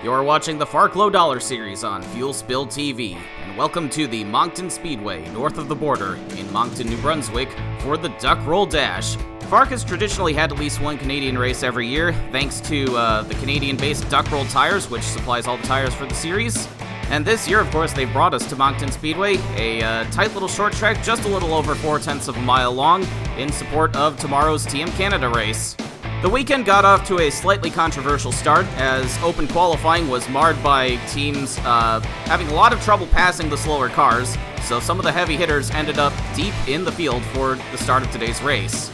You're watching the FARC Low Dollar series on Fuel Spill TV, and welcome to the Moncton Speedway, north of the border, in Moncton, New Brunswick, for the Duck Roll Dash. FARC has traditionally had at least one Canadian race every year, thanks to the Canadian-based Duck Roll Tires, which supplies all the tires for the series. And this year, of course, they brought us to Moncton Speedway, a tight little short track just a little over 0.4 of a mile long, in support of tomorrow's TM Canada race. The weekend got off to a slightly controversial start, as open qualifying was marred by teams having a lot of trouble passing the slower cars, so some of the heavy hitters ended up deep in the field for the start of today's race.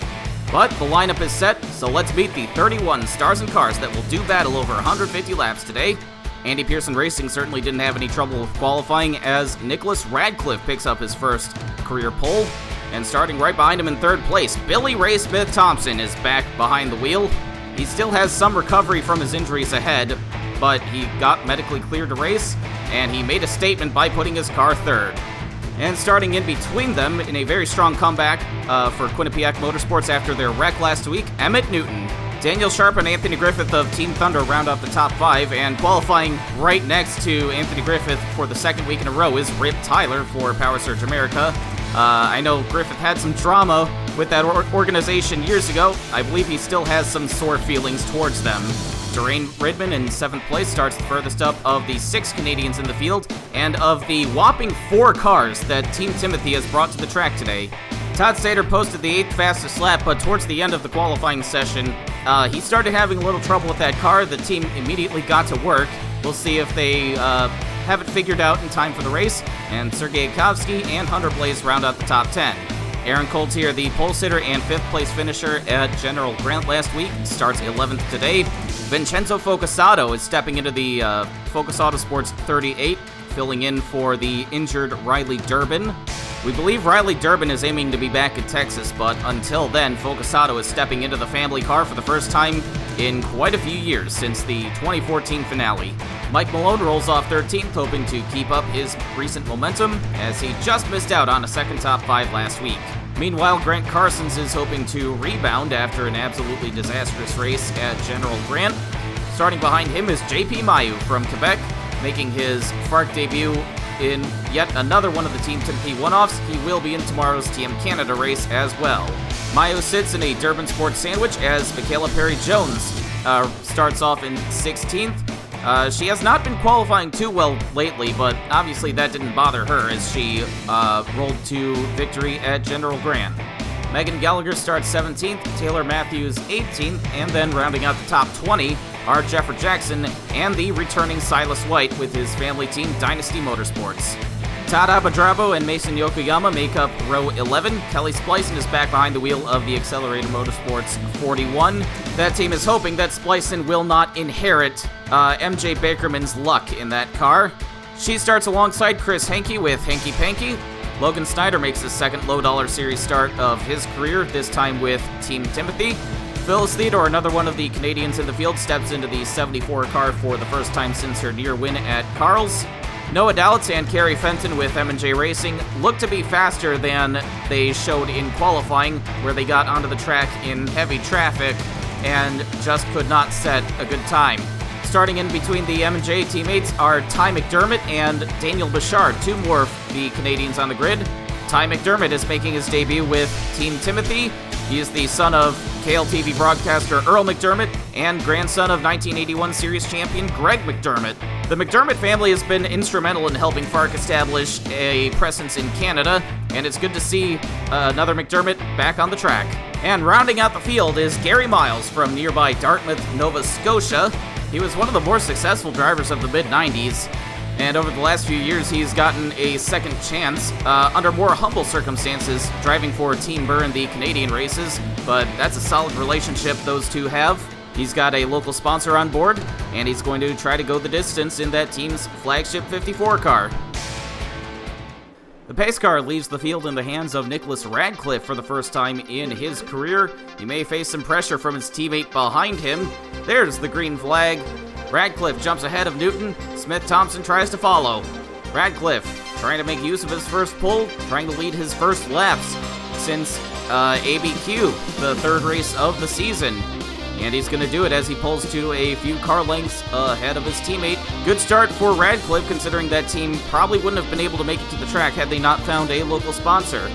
But the lineup is set, so let's meet the 31 stars and cars that will do battle over 150 laps today. Andy Pearson Racing certainly didn't have any trouble with qualifying, as Nicholas Radcliffe picks up his first career pole. And starting right behind him in third place, Billy Ray Smith-Thompson is back behind the wheel. He still has some recovery from his injuries ahead, but he got medically cleared to race, and he made a statement by putting his car third. And starting in between them, in a very strong comeback for Quinnipiac Motorsports after their wreck last week, Emmett Newton. Daniel Sharp and Anthony Griffith of Team Thunder round out the top 5, and qualifying right next to Anthony Griffith for the second week in a row is Rip Tyler for Power Surge America. I know Griffith had some drama with that organization years ago. I believe he still has some sore feelings towards them. Durain Ridman in 7th place starts the furthest up of the 6 Canadians in the field, and of the whopping 4 cars that Team Timothy has brought to the track today. Todd Stater posted the 8th fastest lap, but towards the end of the qualifying session, he started having a little trouble with that car. The team immediately got to work. We'll see if they have it figured out in time for the race, and Sergei Kovsky and Hunter Blaze round out the top 10. Aaron Coltier, the pole sitter and 5th place finisher at General Grant last week, starts 11th today. Vincenzo Focusato is stepping into the Focus Autosports 38, filling in for the injured Riley Durbin. We believe Riley Durbin is aiming to be back in Texas, but until then, Focusato is stepping into the family car for the first time in quite a few years since the 2014 finale. Mike Malone rolls off 13th, hoping to keep up his recent momentum, as he just missed out on a second top 5 last week. Meanwhile, Grant Carsons is hoping to rebound after an absolutely disastrous race at General Grant. Starting behind him is JP Mayu from Quebec, making his FARC debut in yet another one of the Team Timothy one-offs. He will be in tomorrow's TM Canada race as well. Mayo sits in a Durban Sports sandwich as Michaela Perry-Jones starts off in 16th. She has not been qualifying too well lately, but obviously that didn't bother her as she rolled to victory at General Grant. Megan Gallagher starts 17th, Taylor Matthews 18th, and then rounding out the top 20 are Jeffrey Jackson and the returning Silas White with his family team Dynasty Motorsports. Todd Abadrabo and Mason Yokoyama make up row 11. Kelly Splicen is back behind the wheel of the Accelerator Motorsports 41. That team is hoping that Splicen will not inherit MJ Bakerman's luck in that car. She starts alongside Chris Hankey with Hanky Panky. Logan Snyder makes his second Low Dollar Series start of his career, this time with Team Timothy. Phyllis Theodore, another one of the Canadians in the field, steps into the 74 car for the first time since her near win at Carl's. Noah Dalitz and Carrie Fenton with M&J Racing look to be faster than they showed in qualifying, where they got onto the track in heavy traffic and just could not set a good time. Starting in between the M&J teammates are Ty McDermott and Daniel Bouchard, 2 more of the Canadians on the grid. Ty McDermott is making his debut with Team Timothy. He is the son of KLTV broadcaster Earl McDermott and grandson of 1981 series champion Greg McDermott. The McDermott family has been instrumental in helping FARC establish a presence in Canada, and it's good to see another McDermott back on the track. And rounding out the field is Gary Miles from nearby Dartmouth, Nova Scotia. He was one of the more successful drivers of the mid-90s, and over the last few years he's gotten a second chance under more humble circumstances, driving for Team Burr in the Canadian races, but that's a solid relationship those two have. He's got a local sponsor on board, and he's going to try to go the distance in that team's flagship 54 car. The pace car leaves the field in the hands of Nicholas Radcliffe for the first time in his career. He may face some pressure from his teammate behind him. There's the green flag. Radcliffe jumps ahead of Newton. Smith-Thompson tries to follow. Radcliffe trying to make use of his first pull, trying to lead his first laps since ABQ, the third race of the season. and he's going to do it as he pulls to a few car lengths ahead of his teammate. Good start for Radcliffe, considering that team probably wouldn't have been able to make it to the track had they not found a local sponsor.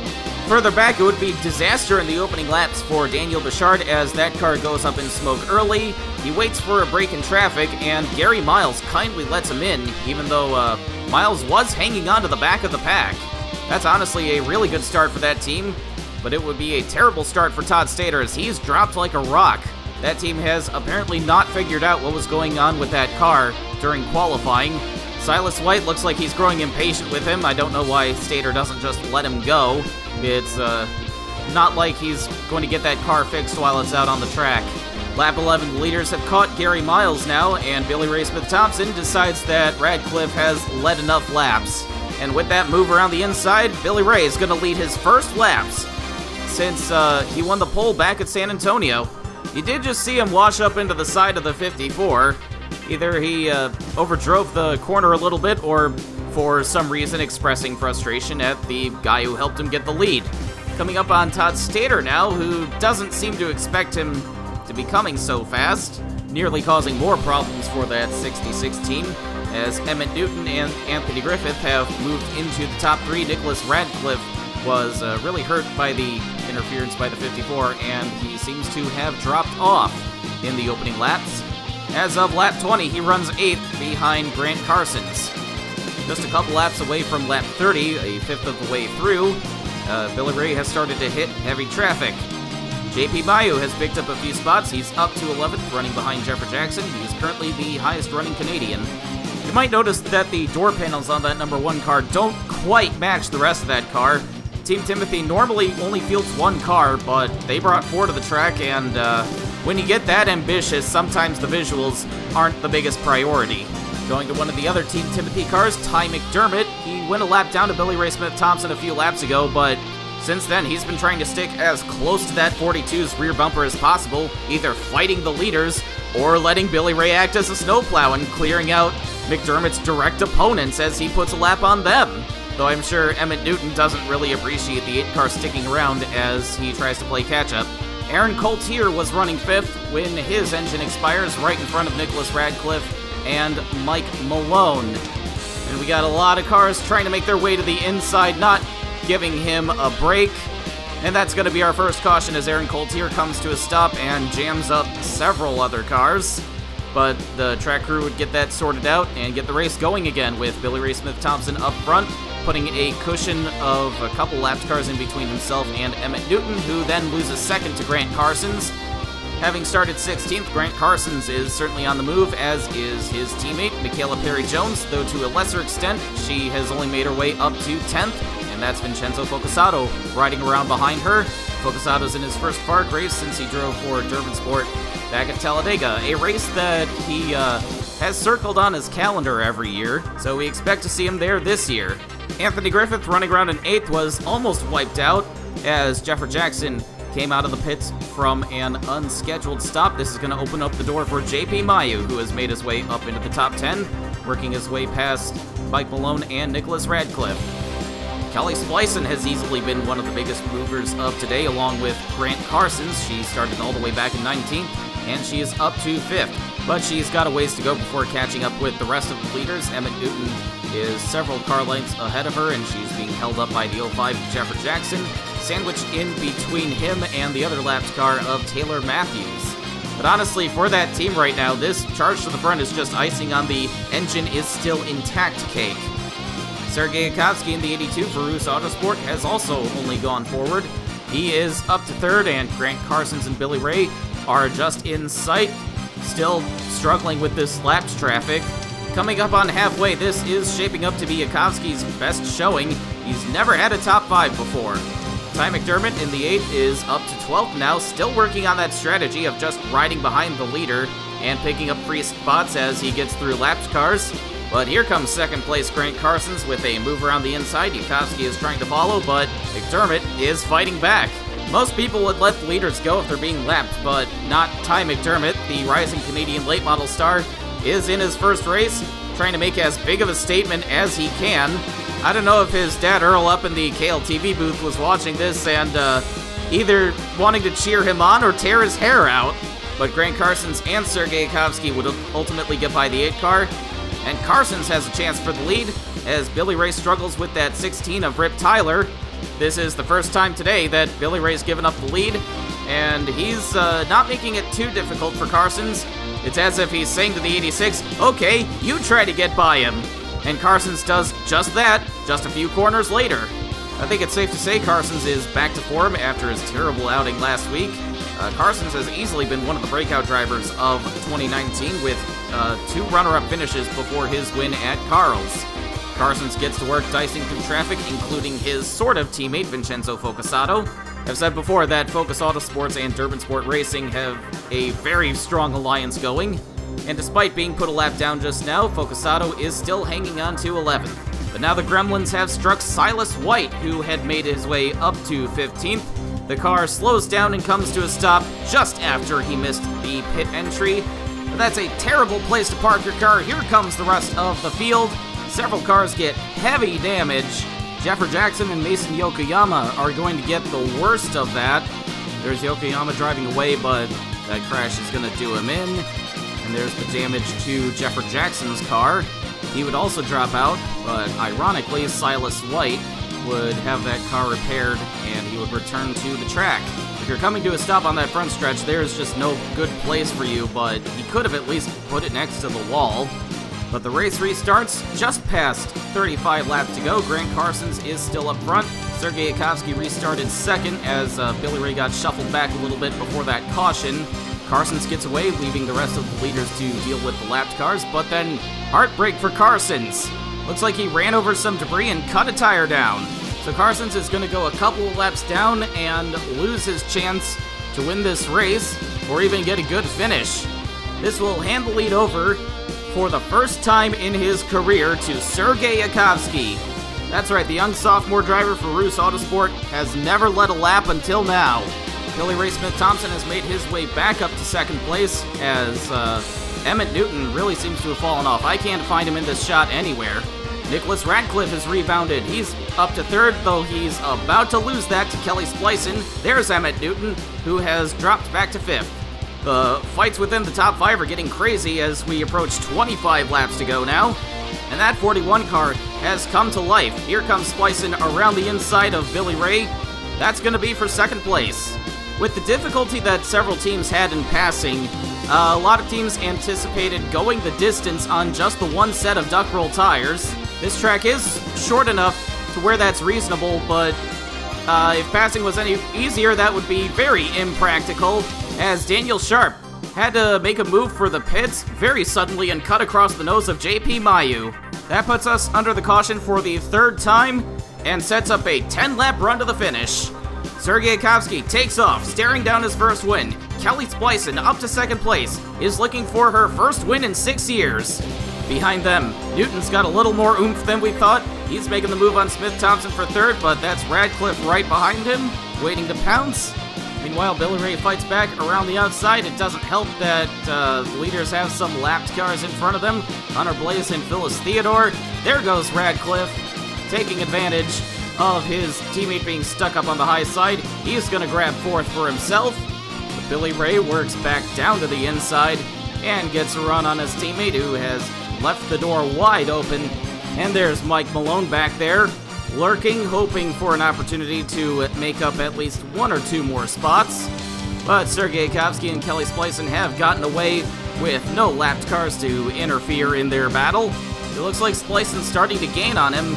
Further back, it would be disaster in the opening laps for Daniel Bichard as that car goes up in smoke early. He waits for a break in traffic, and Gary Miles kindly lets him in, even though Miles was hanging on to the back of the pack. That's honestly a really good start for that team, but it would be a terrible start for Todd Stater as he's dropped like a rock. That team has apparently not figured out what was going on with that car during qualifying. Silas White looks like he's growing impatient with him. I don't know why Stater doesn't just let him go. It's not like he's going to get that car fixed while it's out on the track. Lap 11, the leaders have caught Gary Miles now, and Billy Ray Smith-Thompson decides that Radcliffe has led enough laps. And with that move around the inside, Billy Ray is going to lead his first laps since he won the pole back at San Antonio. You did just see him wash up into the side of the 54. Either he overdrove the corner a little bit, or for some reason expressing frustration at the guy who helped him get the lead. Coming up on Todd Stater now, who doesn't seem to expect him to be coming so fast, nearly causing more problems for that 66 team, as Emmett Newton and Anthony Griffith have moved into the top three. Nicholas Radcliffe was really hurt by the interference by the 54, and he seems to have dropped off in the opening laps. As of lap 20, he runs 8th behind Grant Carsons. Just a couple laps away from lap 30, a fifth of the way through, Billy Ray has started to hit heavy traffic. JP Mayu has picked up a few spots. He's up to 11th, running behind Jeffrey Jackson. He's currently the highest running Canadian. You might notice that the door panels on that number 1 car don't quite match the rest of that car. Team Timothy normally only fields 1 car, but they brought 4 to the track, and when you get that ambitious, sometimes the visuals aren't the biggest priority. Going to one of the other Team Timothy cars, Ty McDermott. He went a lap down to Billy Ray Smith-Thompson a few laps ago, but since then he's been trying to stick as close to that 42's rear bumper as possible, either fighting the leaders or letting Billy Ray act as a snowplow and clearing out McDermott's direct opponents as he puts a lap on them. Though I'm sure Emmett Newton doesn't really appreciate the 8 car sticking around as he tries to play catch-up. Aaron Coltier was running 5th when his engine expires, right in front of Nicholas Radcliffe and Mike Malone. And we got a lot of cars trying to make their way to the inside, not giving him a break. And that's going to be our first caution as Aaron Coltier comes to a stop and jams up several other cars. But the track crew would get that sorted out and get the race going again with Billy Ray Smith-Thompson up front, putting a cushion of a couple lapped cars in between himself and Emmett Newton, who then loses second to Grant Carsons. Having started 16th, Grant Carsons is certainly on the move, as is his teammate, Michaela Perry-Jones, though to a lesser extent, she has only made her way up to 10th, and that's Vincenzo Focusato riding around behind her. Focusato's in his first FARC race since he drove for Durban Sport back at Talladega, a race that he has circled on his calendar every year, so we expect to see him there this year. Anthony Griffith, running around in 8th, was almost wiped out as Jeffrey Jackson came out of the pits from an unscheduled stop. This is going to open up the door for JP Mayu, who has made his way up into the top 10, working his way past Mike Malone and Nicholas Radcliffe. Kelly Splicen has easily been one of the biggest movers of today, along with Grant Carsons. She started all the way back in 19th, and she is up to 5th. But she's got a ways to go before catching up with the rest of the leaders. Emmett Newton is several car lengths ahead of her, and she's being held up by the 05 Jeffrey Jackson, sandwiched in between him and the other lapped car of Taylor Matthews. But honestly, for that team right now, this charge to the front is just icing on the engine is still intact cake. Sergei Yakovsky in the 82 for Rus Autosport has also only gone forward. He is up to 3rd, and Grant Carsons and Billy Ray are just in sight, still struggling with this lapped traffic. Coming up on halfway, this is shaping up to be Yakovsky's best showing. He's never had a top 5 before. Ty McDermott in the 8th is up to 12th now, still working on that strategy of just riding behind the leader and picking up free spots as he gets through lapped cars. But here comes second place Grant Carsons with a move around the inside. Yakovsky is trying to follow, but McDermott is fighting back. Most people would let the leaders go if they're being lapped, but not Ty McDermott. The rising Canadian late model star is in his first race, trying to make as big of a statement as he can. I don't know if his dad Earl up in the KLTV booth was watching this and either wanting to cheer him on or tear his hair out. but Grant Carsons and Sergei Yakovsky would ultimately get by the 8 car, and Carsons has a chance for the lead as Billy Ray struggles with that 16 of Rip Tyler. This is the first time today that Billy Ray's given up the lead, and he's not making it too difficult for Carsons. It's as if he's saying to the 86, okay, you try to get by him. And Carsons does just that, just a few corners later. I think it's safe to say Carsons is back to form after his terrible outing last week. Carsons has easily been one of the breakout drivers of 2019 with 2 runner-up finishes before his win at Carl's. Carsons gets to work dicing through traffic, including his sort of teammate Vincenzo Focusato. I've said before that Focus Autosports and Durban Sport Racing have a very strong alliance going, and despite being put a lap down just now, Focusato is still hanging on to 11th. But now the Gremlins have struck Silas White, who had made his way up to 15th. The car slows down and comes to a stop just after he missed the pit entry. But that's a terrible place to park your car. Here comes the rest of the field. Several cars get heavy damage. Jeffrey Jackson and Mason Yokoyama are going to get the worst of that. There's Yokoyama driving away, but that crash is going to do him in. And there's the damage to Jeffrey Jackson's car. He would also drop out, but ironically, Silas White would have that car repaired and he would return to the track. If you're coming to a stop on that front stretch, there's just no good place for you, but he could have at least put it next to the wall. But the race restarts just past 35 laps to go. Grant Carsons is still up front. Sergei Yakovsky restarted second as Billy Ray got shuffled back a little bit before that caution. Carsons gets away, leaving the rest of the leaders to deal with the lapped cars, but then heartbreak for Carsons. Looks like he ran over some debris and cut a tire down. So Carsons is going to go a couple of laps down and lose his chance to win this race, or even get a good finish. This will hand the lead over for the first time in his career to Sergei Yakovsky. That's right, the young sophomore driver for Roos Autosport has never led a lap until now. Billy Ray Smith-Thompson has made his way back up to second place as Emmett Newton really seems to have fallen off. I can't find him in this shot anywhere. Nicholas Radcliffe has rebounded. He's up to third, though he's about to lose that to Kelly Splicen. There's Emmett Newton, who has dropped back to fifth. The fights within the top 5 are getting crazy as we approach 25 laps to go now. And that 41 car has come to life. Here comes Splicen around the inside of Billy Ray. That's going to be for second place. With the difficulty that several teams had in passing, a lot of teams anticipated going the distance on just the one set of duck roll tires. This track is short enough to where that's reasonable, but if passing was any easier, that would be very impractical, as Daniel Sharp had to make a move for the pits very suddenly and cut across the nose of JP Mayu. That puts us under the caution for the third time and sets up a 10-lap run to the finish. Sergei Yakovsky takes off, staring down his first win. Kelly Splicen, up to second place, is looking for her first win in 6 years. Behind them, Newton's got a little more oomph than we thought. He's making the move on Smith-Thompson for third, but that's Radcliffe right behind him, waiting to pounce. Meanwhile, Billy Ray fights back around the outside. It doesn't help that the leaders have some lapped cars in front of them. Hunter Blaze and Phyllis Theodore. There goes Radcliffe, taking advantage of his teammate being stuck up on the high side. He's going to grab fourth for himself. But Billy Ray works back down to the inside and gets a run on his teammate, who has left the door wide open. And there's Mike Malone back there, lurking, hoping for an opportunity to make up at least 1 or 2 more spots. But Sergei Yakovsky and Kelly Splicen have gotten away with no lapped cars to interfere in their battle. It looks like Splicen's starting to gain on him.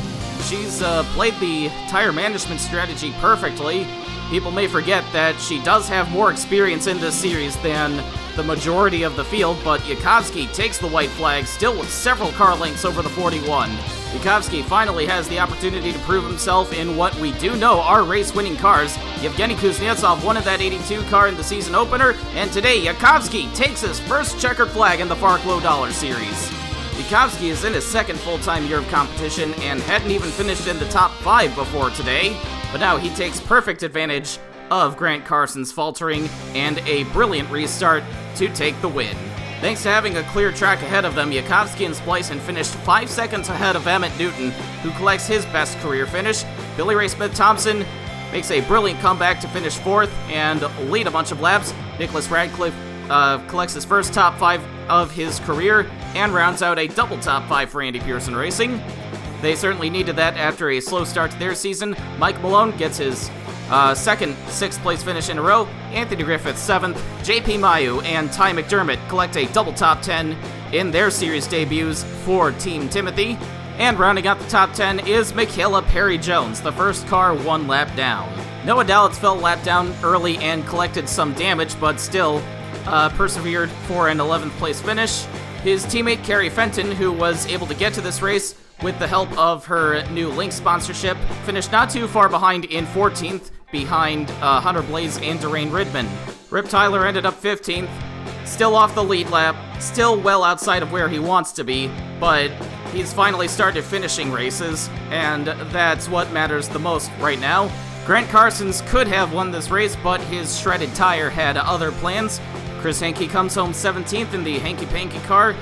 She's played the tire management strategy perfectly. People may forget that she does have more experience in this series than the majority of the field, but Yakovsky takes the white flag, still with several car lengths over the 41. Yakovsky finally has the opportunity to prove himself in what we do know are race-winning cars. Yevgeny Kuznetsov won in that 82 car in the season opener, and today Yakovsky takes his first checkered flag in the FARC Low Dollar Series. Yakovsky is in his second full-time year of competition and hadn't even finished in the top 5 before today, but now he takes perfect advantage of Grant Carson's faltering and a brilliant restart to take the win. Thanks to having a clear track ahead of them, Yakovsky and Splicen finished 5 seconds ahead of Emmett Newton, who collects his best career finish. Billy Ray Smith-Thompson makes a brilliant comeback to finish 4th and lead a bunch of laps. Nicholas Radcliffe collects his first top 5 of his career and rounds out a double top 5 for Andy Pearson Racing. They certainly needed that after a slow start to their season. Mike Malone gets his second 6th place finish in a row. Anthony Griffith 7th. JP Mayu and Ty McDermott collect a double top 10 in their series debuts for Team Timothy. And rounding out the top 10 is Michaela Perry-Jones, the first car 1 lap down. Noah Dalitz fell lap down early and collected some damage, but still persevered for an 11th place finish. His teammate Carrie Fenton, who was able to get to this race with the help of her new Link sponsorship, finished not too far behind in 14th, behind Hunter Blaze and Durain Ridman. Rip Tyler ended up 15th, still off the lead lap, still well outside of where he wants to be, but he's finally started finishing races, and that's what matters the most right now. Grant Carsons could have won this race, but his shredded tire had other plans. Chris Hankey comes home 17th in the Hanky Panky car,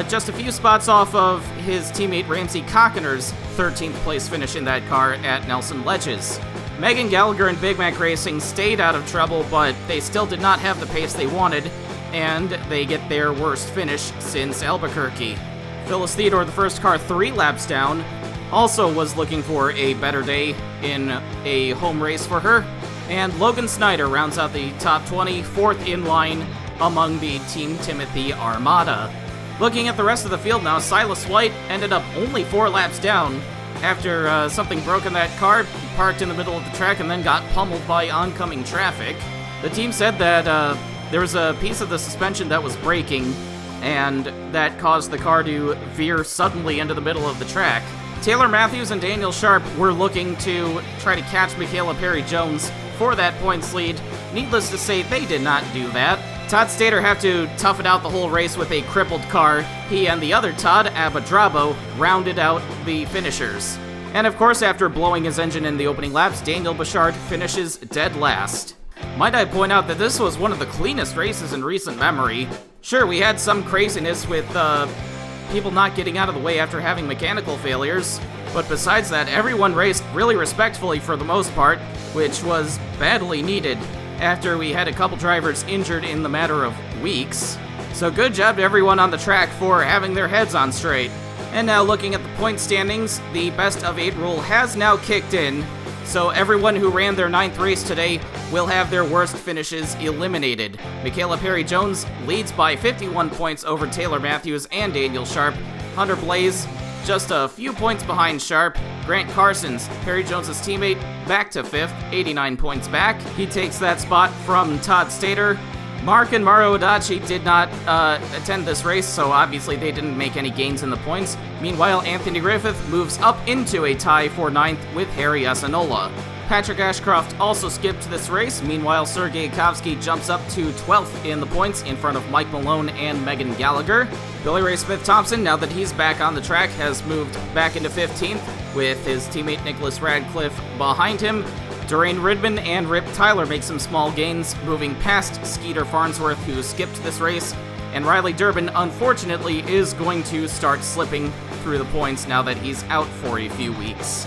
just a few spots off of his teammate Ramsey Cockener's 13th place finish in that car at Nelson Ledges. Megan Gallagher and Big Mac Racing stayed out of trouble, but they still did not have the pace they wanted, and they get their worst finish since Albuquerque. Phyllis Theodore, the first car 3 laps down, also was looking for a better day in a home race for her. And Logan Snyder rounds out the top 20, 4th in line among the Team Timothy Armada. Looking at the rest of the field now, Silas White ended up only 4 laps down after something broke in that car. He parked in the middle of the track and then got pummeled by oncoming traffic. The team said that there was a piece of the suspension that was breaking, and that caused the car to veer suddenly into the middle of the track. Taylor Matthews and Daniel Sharp were looking to try to catch Michaela Perry-Jones for that points lead. Needless to say, they did not do that. Todd Stater had to tough it out the whole race with a crippled car. He and the other Todd, Abadrabo, rounded out the finishers. And of course, after blowing his engine in the opening laps, Daniel Bouchard finishes dead last. Might I point out that this was one of the cleanest races in recent memory. Sure, we had some craziness with people not getting out of the way after having mechanical failures, but besides that, everyone raced really respectfully for the most part, which was badly needed after we had a couple drivers injured in the matter of weeks. So good job to everyone on the track for having their heads on straight. And now looking at the point standings, the best of 8 rule has now kicked in, so everyone who ran their 9th race today will have their worst finishes eliminated. Michaela Perry-Jones leads by 51 points over Taylor Matthews and Daniel Sharp. Hunter Blaze just a few points behind Sharp. Grant Carsons, Perry-Jones' teammate, back to 5th, 89 points back. He takes that spot from Todd Stater. Mark and Mauro Adachi did not attend this race, so obviously they didn't make any gains in the points. Meanwhile, Anthony Griffith moves up into a tie for 9th with Harry Asanola. Patrick Ashcroft also skipped this race. Meanwhile, Sergei Kovsky jumps up to 12th in the points in front of Mike Malone and Megan Gallagher. Billy Ray Smith-Thompson, now that he's back on the track, has moved back into 15th with his teammate Nicholas Radcliffe behind him. Durain Ridman and Rip Tyler make some small gains, moving past Skeeter Farnsworth, who skipped this race, and Riley Durbin, unfortunately, is going to start slipping through the points now that he's out for a few weeks.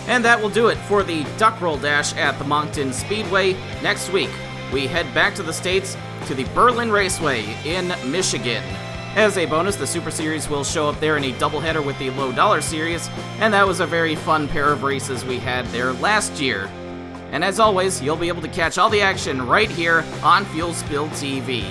And that will do it for the Duck Roll Dash at the Moncton Speedway. Next week, we head back to the States to the Berlin Raceway in Michigan. As a bonus, the Super Series will show up there in a doubleheader with the Low Dollar Series, and that was a very fun pair of races we had there last year. And as always, you'll be able to catch all the action right here on Fuel Spill TV.